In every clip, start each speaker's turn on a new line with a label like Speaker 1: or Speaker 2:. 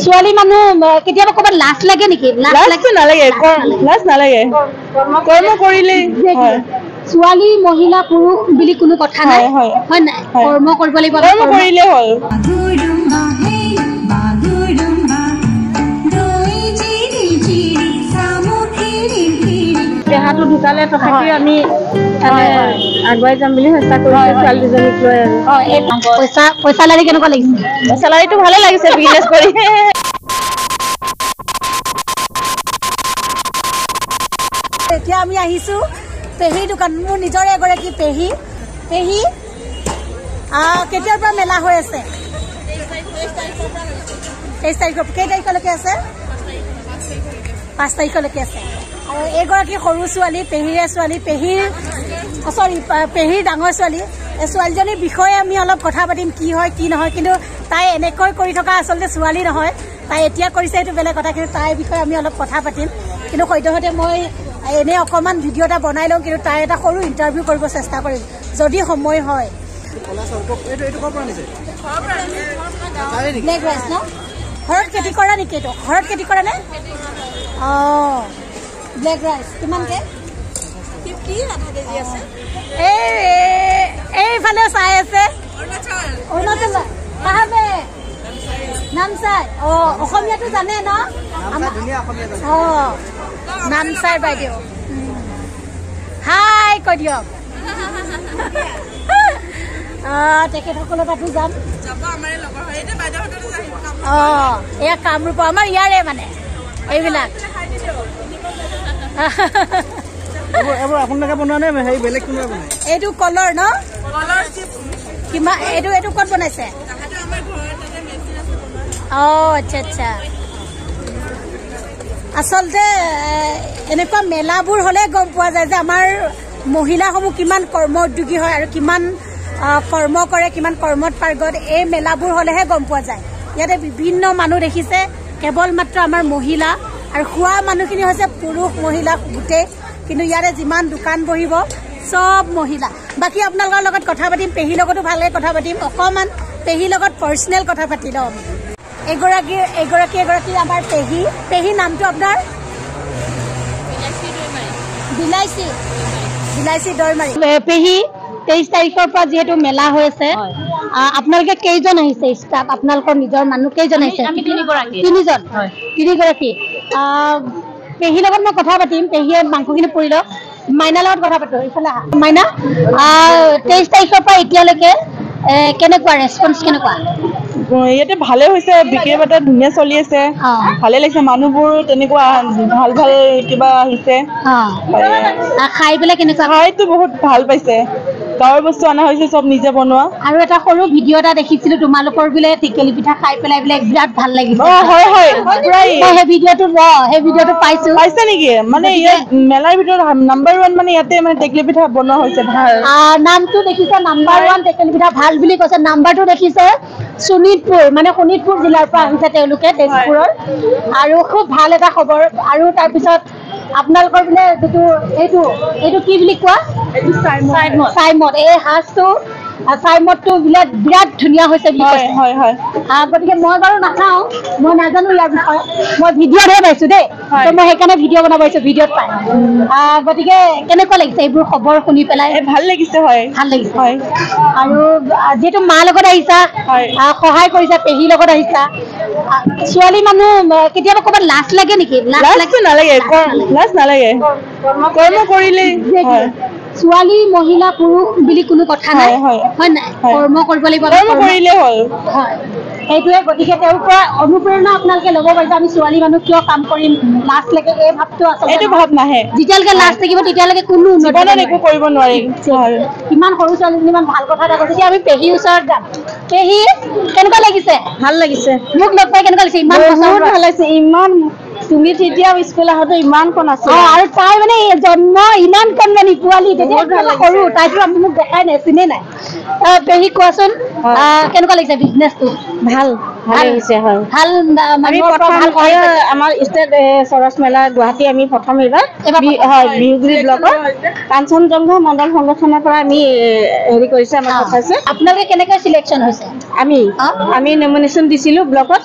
Speaker 1: ছোৱালী মানুহ কেতিয়াবা ক'ৰবাত লাজ লাগে নেকি?
Speaker 2: লাজটো নালাগে, লাজ নালাগে, কৰ্ম কৰিলে হয়।
Speaker 1: ছোৱালী মহিলা পুৰুষ বুলি কোনো কথা নাই, হয় নাই? কৰ্ম কৰিব লাগিব,
Speaker 2: কৰ্ম কৰিলে হ'ল।
Speaker 3: দেহাটো ঢুকালে তথাপি আমি আগুৱাই যাম বুলি চেষ্টা কৰিছো ছোৱালী দুজনীক লৈ। আৰু
Speaker 1: পইচা লাৰি কেনেকুৱা লাগিছে?
Speaker 2: চেলাৰীটো ভালে লাগিছে বিজনেছ কৰি।
Speaker 1: এতিয়া আমি আহিছো পেহী দোকান, মোৰ নিজৰে এগৰাকী পেহী। পেহী কেতিয়াৰ পৰা মেলা হৈ আছে? 23 তাৰিখৰ। কেই তাৰিখলৈকে আছে? 5 তাৰিখলৈকে আছে। আৰু এইগৰাকী সৰু ছোৱালী, পেহীৰে ছোৱালী, পেহীৰ ডাঙৰ ছোৱালী। এই ছোৱালীজনীৰ বিষয়ে আমি অলপ কথা পাতিম, কি হয় কি নহয়। কিন্তু তাই এনেকৈ কৰি থকা আচলতে ছোৱালী নহয়, তাই এতিয়া কৰিছে সেইটো বেলেগ কথা। কিন্তু তাইৰ বিষয়ে আমি অলপ কথা পাতিম। কিন্তু সদ্যহতে মই এনে অকণমান ভিডিঅ' এটা বনাই লওঁ, কিন্তু তাই এটা সৰু ইণ্টাৰভিউ কৰিব চেষ্টা কৰিম যদি সময় হয়। ঘৰত খেতি কৰা নেকি? এইটো ঘৰত খেতি কৰা নে? অঁ, ব্লেক ৰাইচ কিমানকে? 50 আধা কেজি আছে। এইফালে চাই আছে অৰুণাচল নামচাই। অঁ, অসমীয়াটো জানে ন? অঁ, নামচাই বাইদেউ। হাই কৈ দিয়ক। তেখেতসকলৰ তাতো যাম। অঁ, এয়া কামৰূপ, আমাৰ ইয়াৰে মানে এইবিলাক। এইটো কলৰ ন? কিমান এইটো ক'ত বনাইছে? অঁ, আচ্ছা আচ্ছা। আচলতে এনেকুৱা মেলাবোৰ হ'লে গম পোৱা যায় যে আমাৰ মহিলাসমূহ কিমান কৰ্ম উদ্যোগী হয় আৰু কিমান কৰ্ম কৰে, কিমান কৰ্মত পাৰ্গত। এই মেলাবোৰ হ'লেহে গম পোৱা যায়। ইয়াতে বিভিন্ন মানুহ দেখিছে, কেৱল মাত্ৰ আমাৰ মহিলা, আৰু খোৱা মানুহখিনি হৈছে পুৰুষ মহিলা গোটেই। কিন্তু ইয়াতে যিমান দোকান বহিব চব মহিলা। বাকী আপোনালোকৰ লগত কথা পাতিম, পেহীৰ লগতো ভালকৈ কথা পাতিম। অকণমান পেহীৰ লগত পাৰ্চনেল কথা পাতি ল'ম। এগৰাকী আমাৰ পেহীৰ নামটো আপোনাৰ? বিলাইচী দৈমাৰী। পেহী 23 তাৰিখৰ পৰা যিহেতু মেলা হৈ আছে, আপোনালোকে কেইজন আহিছে ষ্টাফ? আপোনালোকৰ নিজৰ মানুহ কেইজন আহিছে? তিনিগৰাকী। পেহীৰ লগত মই কথা পাতিম, পেহীয়ে মাংসখিনি পুৰি লওক। মাইনাৰ লগত কথা পাতো, এইফালে আহা। মাইনা, 23 তাৰিখৰ পৰা এতিয়ালৈকে কেনেকুৱা ৰেছপন্স কেনেকুৱা?
Speaker 2: ইয়াতে ভালে হৈছে, বিক্ৰী বাটা ধুনীয়া চলি আছে, ভালে লাগিছে। মানুহবোৰ তেনেকুৱা ভাল ভাল কিবা আহিছে।
Speaker 1: খাই পেলাই কেনেকুৱা?
Speaker 2: খাইতো বহুত ভাল পাইছে। গাঁৱৰ বস্তু অনা হৈছে, চব নিজে বনোৱা।
Speaker 1: আৰু এটা সৰু ভিডিঅ' এটা দেখিছিলো তোমালোকৰ বোলে টেকেলি পিঠা খাই পেলাই বোলে বিৰাট ভাল লাগিছে।
Speaker 2: হয় হয়,
Speaker 1: সেই ভিডিঅ'টো পাইছে
Speaker 2: নেকি? মানে ইয়াত মেলাৰ ভিতৰত নাম্বাৰ 1 মানে ইয়াতে মানে টেকেলি পিঠা বনোৱা হৈছে ভাল।
Speaker 1: নামটো দেখিছে নাম্বাৰ 1 টেকেলি পিঠা ভাল বুলি কৈছে। নাম্বাৰটো দেখিছে শোণিতপুৰ, মানে শোণিতপুৰ জিলাৰ পৰা আহিছে তেওঁলোকে, তেজপুৰৰ। আৰু খুব ভাল এটা খবৰ। আৰু তাৰপিছত আপোনালোকৰ বোলে এইটো কি বুলি কোৱা? চাইমদ। এই সাজটো চাইমদটো বিৰাট ধুনীয়া হৈছে বুলি কৈছে। গতিকে মই বাৰু নাখাওঁ, মই নাজানো ইয়াৰ বিষয়ে, মই ভিডিঅ'তহে পাইছো দেই। মই সেইকাৰণে ভিডিঅ' বনাব পাৰিছো, ভিডিঅ'ত পাই। গতিকে কেনেকুৱা লাগিছে এইবোৰ খবৰ শুনি পেলাই?
Speaker 2: ভাল লাগিছে।
Speaker 1: ভাল লাগিছে। আৰু যিহেতু মাৰ লগত আহিছা, সহায় কৰিছা, পেহীৰ লগত আহিছা, ছোৱালী মানুহ কেতিয়াবা ক'ৰবাত লাজ লাগে নেকি?
Speaker 2: লাজটো নালাগে, লাজ নালাগে, কৰ্ম কৰিলে হয়।
Speaker 1: ছোৱালী মহিলা পুৰুষ বুলি কোনো কথা নাই, হয় নাই? কৰ্ম কৰিব লাগিব,
Speaker 2: কৰ্ম কৰিলে হ'ল।
Speaker 1: হয়, সেইটোৱে। গতিকে তেওঁৰ পৰা অনুপ্ৰেৰণা আপোনালোকে ল'ব পাৰিছে। আমি ছোৱালী মানুহ কিয় কাম কৰিম, লাজ লাগে এই ভাৱটো আচলতে
Speaker 2: এইটো ভাৱ নাহে।
Speaker 1: যেতিয়ালৈকে লাজ থাকিব তেতিয়ালৈকে কোনো
Speaker 2: জীৱনত একো কৰিব নোৱাৰি।
Speaker 1: ইমান সৰু ছোৱালীজনী ইমান ভাল কথা এটা কৈছে। এতিয়া আমি পেহীৰ ওচৰত যাম। পেহী, কেনেকুৱা লাগিছে?
Speaker 3: ভাল লাগিছে।
Speaker 1: মোক লগ পাই কেনেকুৱা লাগিছে? ইমান
Speaker 3: বহুত ভাল লাগিছে। ইমান তুমি তেতিয়া স্কুল আহোঁতে ইমান কণ আছে।
Speaker 1: আৰু তাই মানে জন্ম ইমান কণমানি পোৱালি, তেতিয়া সৰু, তাইতো মোক দেখাই নাই, চিনে নাই। পেহী কোৱাচোন, কেনেকুৱা লাগিছে বিজনেছটো?
Speaker 3: ভাল হৈছে। হয়,
Speaker 1: ভাল।
Speaker 3: আমি আমাৰ ষ্টেট চৰচ মেলা গুৱাহাটী আমি প্ৰথম এইবাৰ বিহুগুৰি ব্লকৰ কাঞ্চনজংঘা মণ্ডল সংগঠনৰ পৰা আমি হেৰি কৰিছে, আমাক পঠাইছে।
Speaker 1: আপোনালোকে কেনেকৈ চিলেকশ্যন হৈছে?
Speaker 3: আমি নমিনেশ্যন দিছিলোঁ ব্লকত,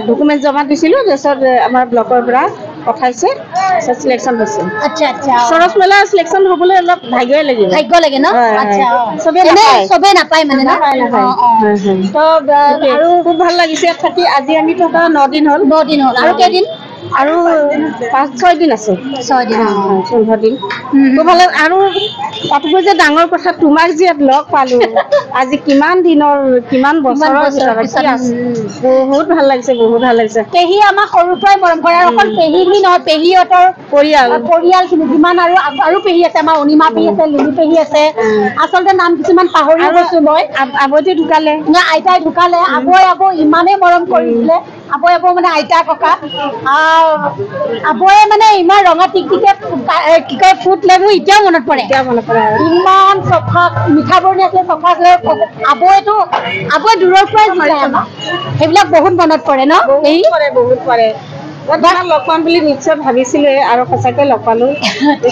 Speaker 3: ডকুমেণ্ট জমা দিছিলোঁ, তাৰপিছত আমাৰ ব্লকৰ পৰা পঠাইছে, তাৰপিছত চিলেকশ্যন হৈছে।
Speaker 1: আচ্ছা আচ্ছা
Speaker 3: সৰস মেলা চিলেকশ্যন হ'বলৈ অলপ ভাগ্যই লাগিব।
Speaker 1: ভাগ্য লাগে ন?
Speaker 3: হয়, হয়।
Speaker 1: আচ্ছা
Speaker 3: চবেই
Speaker 1: এনে
Speaker 3: নাপায়।
Speaker 1: চবেই নাপায় মানে ন?
Speaker 3: নাপায়, নাপায়।
Speaker 1: অ, অ।
Speaker 3: হয়, হয়।
Speaker 1: তো
Speaker 3: আৰু খুব ভাল লাগিছে ইয়াত থাকি। আজি আমি থকা 9 দিন হ'ল।
Speaker 1: 9 দিন হ'ল আৰু কেইদিন?
Speaker 3: আৰু 5-6 দিন আছে।
Speaker 1: 6 দিন।
Speaker 3: 15 দিন। খুব ভাল লাগে। আৰু তাতকৈ যে ডাঙৰ কথা, তোমাক যে ইয়াত লগ পালো আজি কিমান বছৰৰ ভিতৰত কি আছে। বহুত ভাল লাগিছে, বহুত ভাল লাগিছে।
Speaker 1: পেহী আমাক সৰুৰ পৰাই মৰম কৰে, আৰু অকল পেহী বুলি নহয়, পেহীহঁতৰ পৰিয়ালখিনি যিমান আৰু পেহী আছে, আমাৰ অনিমা পেহী আছে, লিলি পেহী আছে। আচলতে নাম কিছুমান পাহৰি গৈছো মই।
Speaker 3: আবৈটো ঢুকালে।
Speaker 1: আইতাই ঢুকালে। আবৈ ইমানেই মৰম কৰিছিলে। আবৈ মানে আইতা ককা। আবৈয়ে মানে ইমান ৰঙা টিকটিকে কি কয় ফুট লৈ মোৰ এতিয়াও মনত পৰে। ইমান চফা, মিঠা বৰণী আছিলে, চফা আছিলে। আবৈ দূৰৰ পৰাই জিকায় আমাক। সেইবিলাক বহুত মনত পৰে ন?
Speaker 3: বহুত পৰে। লগ পাম বুলি নিশ্চয় ভাবিছিলোৱে, আৰু সঁচাকে লগ পালো।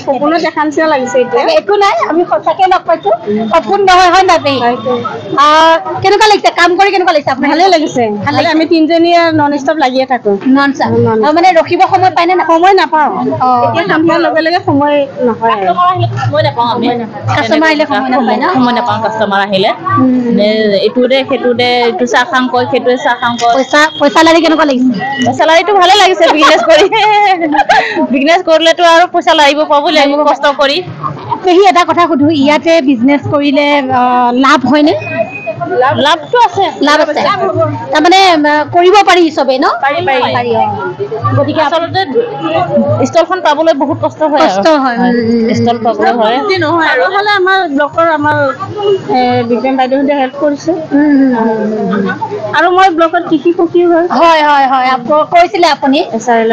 Speaker 3: সপোনো দেখা নিচিনা লাগিছে এতিয়া।
Speaker 1: একো নাই, আমি সঁচাকে লগ পাইছো, সপোন নহয়, হয় নাই পেহী? কেনেকুৱা লাগিছে কাম কৰি? কেনেকুৱা লাগিছে আপোনাৰ?
Speaker 3: ভালে লাগিছে। আমি তিনিজনীয়ে নন ষ্টপ লাগিয়ে থাকো।
Speaker 1: Non stop. মানে ৰখিব সময় পায় নে নাপায়?
Speaker 3: সময় নাপাওঁ। এতিয়া সন্ধিয়াৰ লগে লগে সময় নহয়।
Speaker 2: সময় নাপাওঁ আমি।
Speaker 1: কাষ্টমাৰ আহিলে সময় নাপায় ন?
Speaker 2: সময় নাপাওঁ কাষ্টমাৰ আহিলে। এইটো দে, সেইটো দে, এইটো চাহ খাং কয়, সেইটোৱে চাহ খাং কয়।
Speaker 1: পইচা লাৰি কেনেকুৱা লাগিছে?
Speaker 2: চেলাৰীটো ভালে লাগিছে। বিজনেছ কৰি, বিজনেছ কৰিলেতো আৰু পইচা পাবই লাগিব কষ্ট কৰি।
Speaker 1: পেহী এটা কথা সুধো, ইয়াতে বিজনেছ কৰিলে লাভ হয়নে?
Speaker 2: লাভটো আছে।
Speaker 1: লাভ আছে। তাৰমানে কৰিব পাৰি চবেই ন?
Speaker 2: পাৰি।
Speaker 1: গতিকে
Speaker 2: আচলতে ষ্টলখন পাবলৈ বহুত কষ্ট হয়।
Speaker 1: কষ্ট হয়।
Speaker 2: ষ্টল পাবলৈ হয়।
Speaker 3: নহয় আৰু হ'লে আমাৰ ব্লকৰ বিক্ৰম বাইদেউহঁতে হেল্প কৰিছে। আৰু মই ব্লকত কৃষি সখীও হয়।
Speaker 1: হয়। কৈছিলে আপুনি।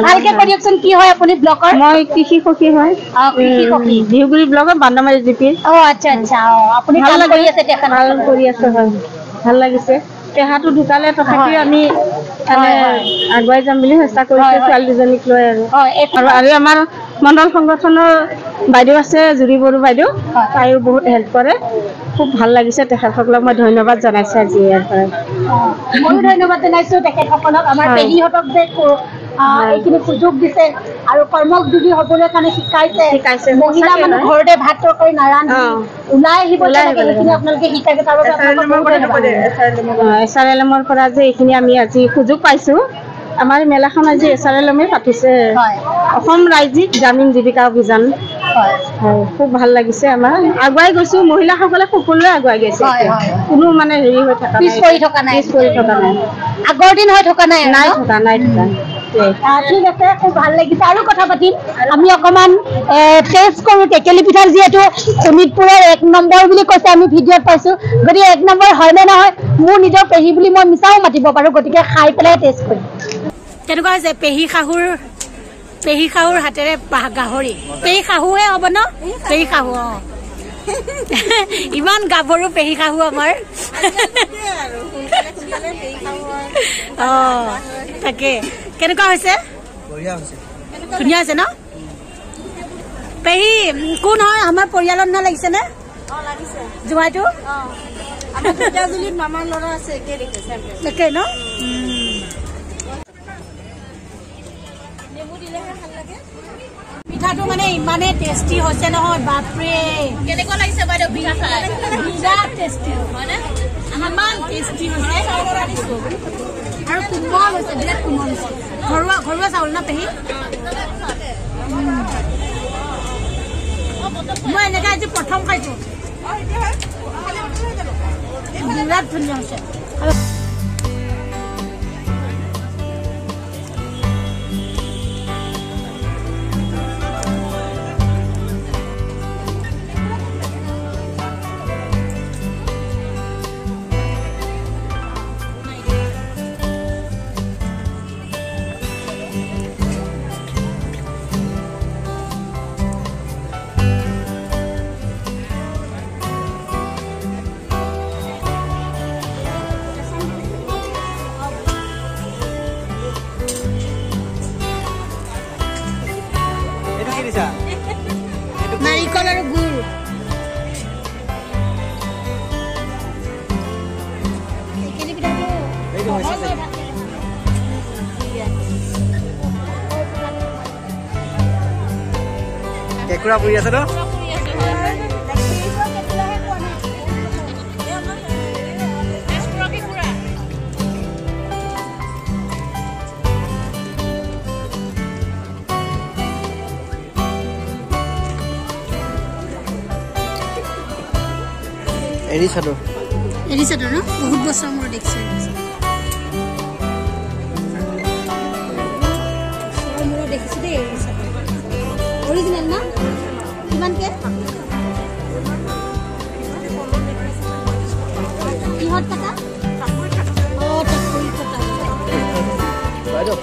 Speaker 1: ভালকে কৈ দিয়কচোন, কি হয় আপুনি ব্লকৰ?
Speaker 3: মই কৃষি সখী হয়।
Speaker 1: কৃষি সখী।
Speaker 3: বিহুগুৰি ব্লকত বান্দামাৰী জিপি।
Speaker 1: আচ্ছা আচ্ছা। আপুনি
Speaker 3: ভাল
Speaker 1: কাম কৰি আছে
Speaker 3: ভাল কৰি আছে, হয়। ভাল লাগিছে। পেহাটো ঢুকালে, তথাপিও আমি আগুৱাই যাম বুলি চেষ্টা কৰিছো, ছোৱালী দুজনীক লৈ। আৰু আমাৰ মণ্ডল সংগঠনৰ বাইদেউ আছে, জুৰি বড়ো বাইদেউ। তাইও বহুত হেল্প কৰে। খুব ভাল লাগিছে। তেখেতসকলক মই ধন্যবাদ জনাইছো আজি ইয়াৰ পৰা।
Speaker 1: ময়ো ধন্যবাদ জনাইছো তেখেতসকলক। আমাৰ পেহীহঁতক যে এইখিনি সুযোগ দিছে আৰু কৰ্মযোগী হ'বলৈ কাৰণে শিকাইছে। মহিলা মানুহ ঘৰতে ভাত তৰকাৰী নাৰান্ধি ওলাই আহিব লাগে, সেইখিনি আপোনালোকে শিকাইছে। তাৰ বাবে
Speaker 3: SRLM ৰ পৰা যে এইখিনি আমি আজি সুযোগ পাইছো। আমাৰ মেলাখন আজি SRLM পাতিছে, অসম ৰাজ্যিক গ্ৰামীণ জীৱিকা অভিযান। খুব ভাল লাগিছে। আমাৰ আগুৱাই গৈছো, মহিলাসকলে সকলোৱে আগুৱাই গৈছে। কোনো মানে হেৰি হৈ থকা নাই, পিছ পৰি থকা নাই।
Speaker 1: আগৰ দিন হৈ থকা নাই।
Speaker 3: নাই থকা।
Speaker 1: ঠিক আছে, খুব ভাল লাগিছে। আৰু কথা পাতিম আমি অকমান। টেষ্ট কৰো টেকেলি পিঠাৰ, যিহেতু শোণিতপুৰৰ 1 নম্বৰ বুলি কৈছে, আমি ভিডিঅ'ত পাইছো। গতিকে 1 নম্বৰ হয় নে নহয়, মোৰ নিজৰ পেহী বুলি মই মিছাও মাতিব পাৰো। গতিকে খাই পেলাই টেষ্ট কৰিম। কেনেকুৱা হৈছে পেহী শাহুৰ হাতেৰে গাহৰি? পেহী শাহুহে হ'ব ন? পেহী শাহু। ইমান গাভৰু পেহী শাহু আমাৰ। তাকে কেনেকুৱা হৈছে? ধুনীয়া হৈছে ন? পেহী কোন হয়? আমাৰ পৰিয়ালৰ নিচিনা লাগিছে নে? জোৱাইটো? মামাৰ ল'ৰা আছে, একে ন? পিঠাটো মানে ইমানে টেষ্টি হৈছে নহয়, বাপৰে।
Speaker 2: কেনেকুৱা লাগিছে বাইদেউ পিঠা খাই?
Speaker 1: বিৰাট টেষ্টি হয়নে? ইমান টেষ্টি হৈছে আৰু কোমল হৈছে, বিৰাট কোমল হৈছে। ঘৰুৱা চাউল না পেহী? মই এনেকে আজি প্ৰথম খাইছো। বিৰাট ধুনীয়া হৈছে।
Speaker 4: কেকুৰা পুৰি আছে ন
Speaker 1: এৰিছাদৰ ন বহুত বছৰ মোৰ দেখিছো দেখিছো দেই এৰিছাদৰ অৰিজিনেল না কিমানকে কিহত কটা টাকুৰি কটা বাইদেউ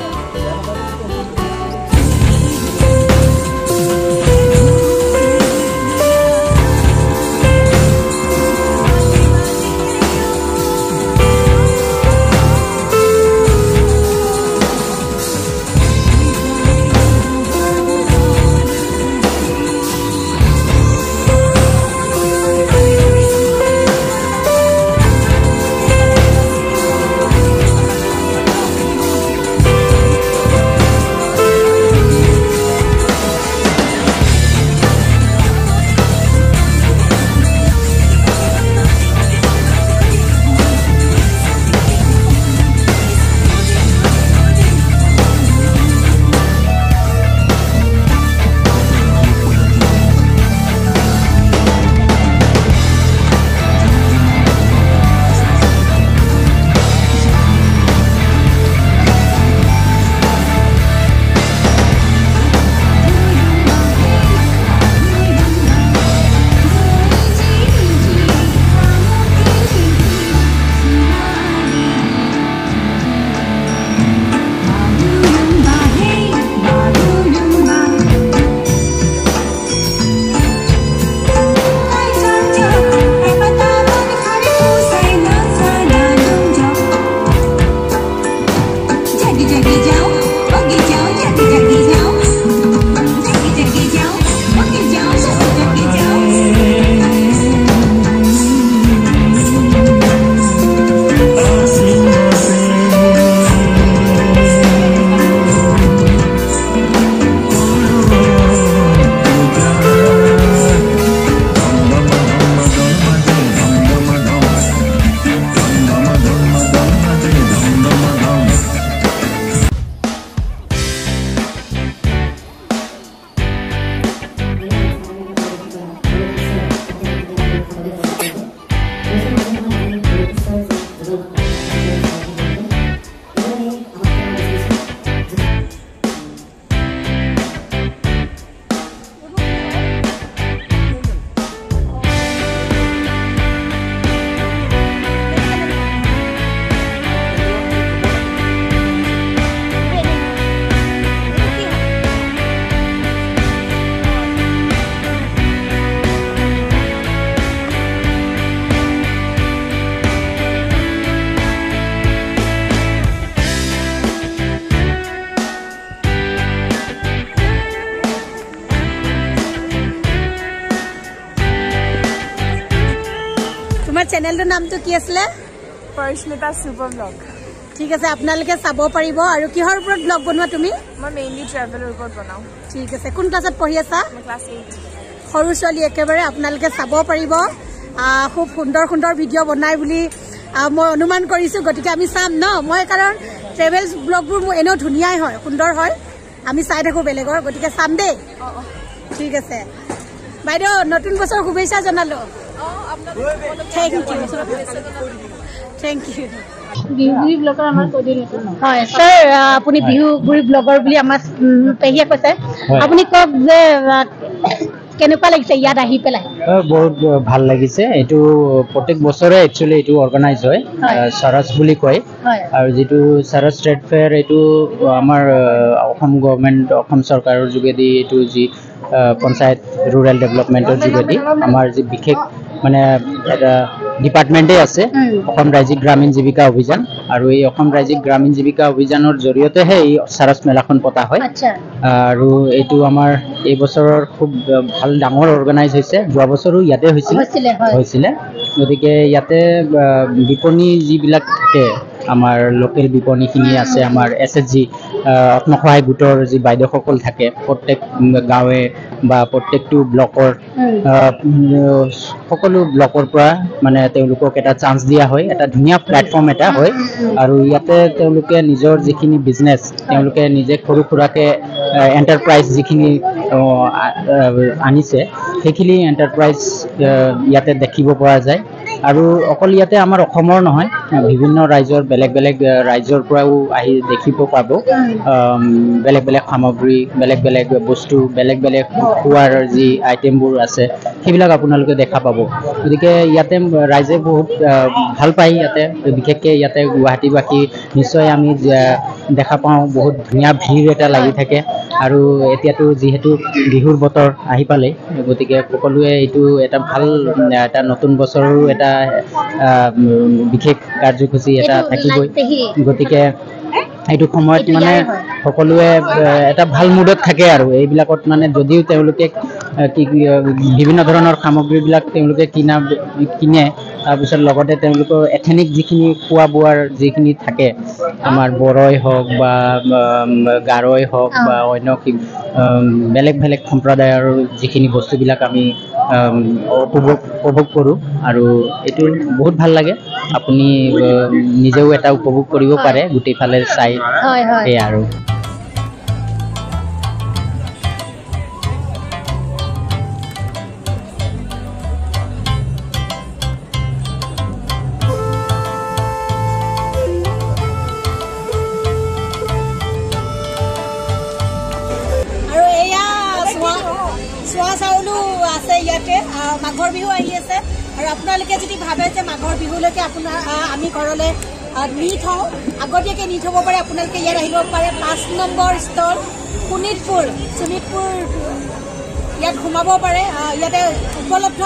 Speaker 5: চেনেলটোৰ নামটো কি আছিলে?
Speaker 2: Parismita super blog.
Speaker 5: ঠিক আছে, আপোনালোকে চাব পাৰিব। আৰু কিহৰ ওপৰত ব্লগ বনোৱা তুমি?
Speaker 2: মই মেইনলি ট্ৰেভেলৰ ওপৰত বনাওঁ।
Speaker 5: ঠিক আছে, কোন ক্লাছত পঢ়ি আছা?
Speaker 2: মই ক্লাছ 8।
Speaker 5: সৰু ছোৱালী একেবাৰে, আপোনালোকে চাব পাৰিব। খুব সুন্দৰ সুন্দৰ ভিডিঅ' বনাই বুলি মই অনুমান কৰিছোঁ, গতিকে আমি চাম ন। মই কাৰণ ট্ৰেভেল ব্লগবোৰ মোৰ এনেও ধুনীয়াই হয়, সুন্দৰ হয়, আমি চাই থাকোঁ বেলেগৰ, গতিকে চাম দেই। ঠিক আছে বাইদেউ, নতুন বছৰ শুভেচ্ছা জনালোঁ। Thank you, thank you.
Speaker 1: Bihuguri ব্লগৰ আমাৰ
Speaker 5: হয় ছাৰ, আপুনি বিহুগুৰি ব্লগৰ বুলি আমাৰ পেহীয়ে কৈছে। আপুনি কওক যে কেনেকুৱা লাগিছে ইয়াত আহি পেলাই?
Speaker 6: বহুত ভাল লাগিছে। এইটো প্ৰত্যেক বছৰে একচুৱেলি এইটো অৰ্গেনাইজ হয়, চাৰাছ বুলি কয়। আৰু যিটো চাৰাছ ট্ৰেড ফেয়াৰ, এইটো আমাৰ অসম গভৰ্ণমেণ্ট, অসম চৰকাৰৰ যোগেদি এইটো যি পঞ্চায়ত ৰুৰেল ডেভেলপমেণ্টৰ যোগেদি আমাৰ যি বিশেষ মানে এটা ডিপাৰ্টমেণ্টেই আছে, অসম ৰাজ্যিক গ্ৰামীণ জীৱিকা অভিযান। আৰু এই অসম ৰাজ্যিক গ্ৰামীণ জীৱিকা অভিযানৰ জৰিয়তেহে এই চাৰাছ মেলাখন পতা হয়। আৰু এইটো আমাৰ এই বছৰৰ খুব ভাল ডাঙৰ অৰ্গেনাইজ হৈছে। যোৱা বছৰো ইয়াতে হৈছিলে। গতিকে ইয়াতে বিপণী যিবিলাক থাকে, আমাৰ লোকেল বিপণীখিনি আছে, আমাৰ SHG আত্মসহায়ক গোটৰ যি বাইদেউসকল থাকে প্ৰত্যেক গাঁৱে বা প্ৰত্যেকটো ব্লকৰ সকলো ব্লকৰ পৰা মানে তেওঁলোকক এটা চান্স দিয়া হয়, এটা ধুনীয়া প্লেটফৰ্ম এটা হয় আৰু ইয়াতে তেওঁলোকে নিজৰ যিখিনি বিজনেছ তেওঁলোকে নিজে সৰু সুৰাকে এণ্টাৰপ্ৰাইজ যিখিনি আনিছে সেইখিনি এণ্টাৰপ্ৰাইজ ইয়াতে দেখিব পৰা যায় আৰু অকল ইয়াতে আমাৰ অসমৰ নহয় বিভিন্ন ৰাজ্যৰ বেলেগ বেলেগ ৰাজ্যৰ পৰাও আহি দেখিব পাব বেলেগ বেলেগ সামগ্ৰী বেলেগ বেলেগ বস্তু বেলেগ বেলেগ খোৱাৰ যি আইটেমবোৰ আছে সেইবিলাক আপোনালোকে দেখা পাব গতিকে ইয়াতে ৰাইজে বহুত ভাল পায় ইয়াতে বিশেষকৈ ইয়াতে গুৱাহাটীবাসী নিশ্চয় আমি দেখা পাওঁ বহুত ধুনীয়া ভিৰ এটা লাগি থাকে আৰু এতিয়াতো যিহেতু বিহুৰ বতৰ আহি পালে গতিকে সকলোৱে এইটো এটা ভাল এটা নতুন বছৰৰো এটা বিশেষ কাৰ্যসূচী এটা থাকিবই গতিকে এইটো সময়ত মানে সকলোৱে এটা ভাল মুডত থাকে আৰু এইবিলাকত মানে যদিও তেওঁলোকে বিভিন্ন ধৰণৰ সামগ্ৰীবিলাক তেওঁলোকে কিনে তাৰপিছত লগতে তেওঁলোকৰ এথেনিক যিখিনি খোৱা বোৱাৰ যিখিনি থাকে আমাৰ বড়োই হওক বা গাৰোই হওক বা অন্য বেলেগ বেলেগ সম্প্ৰদায়ৰ যিখিনি বস্তুবিলাক আমি উপভোগ কৰোঁ আৰু এইটো বহুত ভাল লাগে আপুনি নিজেও এটা উপভোগ কৰিব পাৰে গোটেইফালে চাই সেয়া আৰু
Speaker 5: চোৱা চাউলো আছে ইয়াতে মাঘৰ বিহু আহি আছে আৰু আপোনালোকে যদি ভাবে যে মাঘৰ বিহুলৈকে আপোনাৰ আমি ঘৰলৈ নি থওঁ আগতীয়াকৈ নি থ'ব পাৰে আপোনালোকে ইয়াত আহিব পাৰে 5 নম্বৰ ষ্টল শোণিতপুৰ ইয়াত সোমাব পাৰে ইয়াতে উপলব্ধ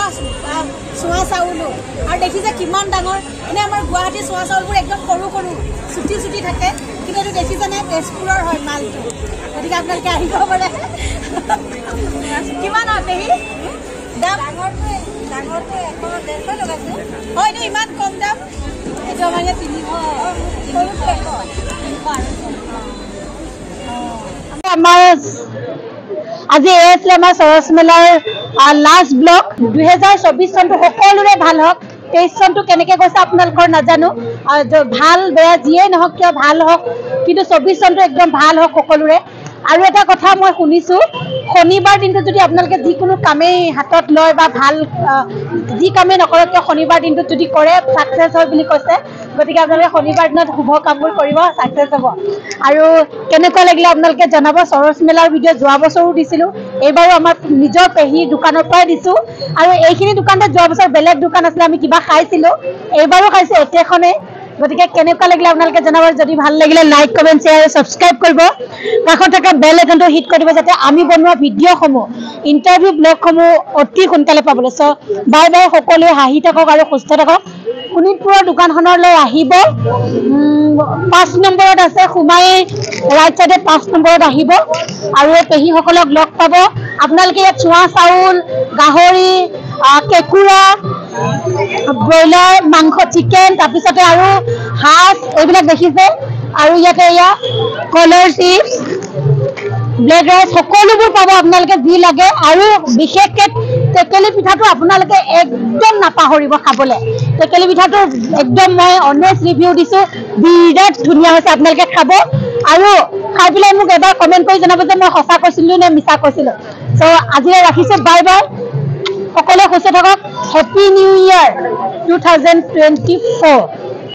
Speaker 5: চোৱা চাউলো আৰু দেখিছে কিমান ডাঙৰ এনে আমাৰ গুৱাহাটীৰ চোৱা চাউলবোৰ একদম সৰু সৰু চুটি চুটি থাকে কিন্তু এইটো দেখিছেনে তেজপুৰৰ হয় মালটো গতিকে আপোনালোকে আহিব পাৰে কিমান হয় পেহী দাম ডাঙৰটো 100-150 লগাইছে হয় এইটো ইমান কম দাম এইটো আমাৰ ইয়াত 300
Speaker 1: আমাৰ আজি এই আছিলে আমাৰ চৰচ মেলাৰ লাষ্ট ব্লগ 2024 চনটো সকলোৰে ভাল হওক 23 চনটো কেনেকৈ গৈছে আপোনালোকৰ নাজানো ভাল বেয়া যিয়েই নহওক কিয় ভাল হওক কিন্তু 24 চনটো একদম ভাল হওক সকলোৰে আৰু এটা কথা মই শুনিছোঁ শনিবাৰ দিনটো যদি আপোনালোকে যিকোনো কামেই হাতত লয় বা ভাল যি কামেই নকৰক কিয় শনিবাৰ দিনটোত যদি কৰে ছাকচেছ হয় বুলি কৈছে গতিকে আপোনালোকে শনিবাৰ দিনত শুভ কামবোৰ কৰিব ছাকচেছ হ'ব আৰু কেনেকুৱা লাগিলে আপোনালোকে জনাব চৰচ মেলাৰ ভিডিঅ' যোৱা বছৰো দিছিলোঁ এইবাৰো আমাৰ নিজৰ পেহীৰ দোকানৰ পৰাই দিছোঁ আৰু এইখিনি দোকানতে যোৱা বছৰ বেলেগ দোকান আছিলে আমি কিবা খাইছিলোঁ এইবাৰো খাইছোঁ একেখনেই গতিকে কেনেকুৱা লাগিলে আপোনালোকে জনাব যদি ভাল লাগিলে লাইক কমেণ্ট শ্বেয়াৰ আৰু ছাবস্ক্ৰাইব কৰিব কাষত থকা বেল আইকনটো হিট কৰি দিব যাতে আমি বনোৱা ভিডিঅ'সমূহ ইণ্টাৰভিউ ব্লগসমূহ অতি সোনকালে পাবলৈ চ' বাই বাই সকলোৱে হাঁহি থাকক আৰু সুস্থ থাকক শোণিতপুৰৰ দোকানখনলৈ আহিব 5 নম্বৰত আছে সোমাই ৰাইট চাইডে 5 নম্বৰত আহিব আৰু পেহীসকলক লগ পাব আপোনালোকে ইয়াত চুৱা চাউল গাহৰি কেঁকুৰা ব্ৰইলাৰ মাংস চিকেন তাৰপিছতে আৰু হাঁহ এইবিলাক দেখিছে আৰু ইয়াতে এয়া কলৰ চিপছ ব্লেক ৰাইচ সকলোবোৰ পাব আপোনালোকে যি লাগে আৰু বিশেষকৈ টেকেলি পিঠাটো আপোনালোকে একদম নাপাহৰিব খাবলৈ টেকেলি পিঠাটো একদম মই অনেষ্ট ৰিভিউ দিছোঁ বিৰাট ধুনীয়া হৈছে আপোনালোকে খাব আৰু খাই পেলাই মোক এবাৰ কমেণ্ট কৰি জনাব যে মই সঁচা কৈছিলোঁ নে মিছা কৈছিলোঁ চ' আজিলৈ ৰাখিছোঁ বাই বাই সকলোৱে সুস্থ থাকক হেপী নিউ ইয়েৰ 2024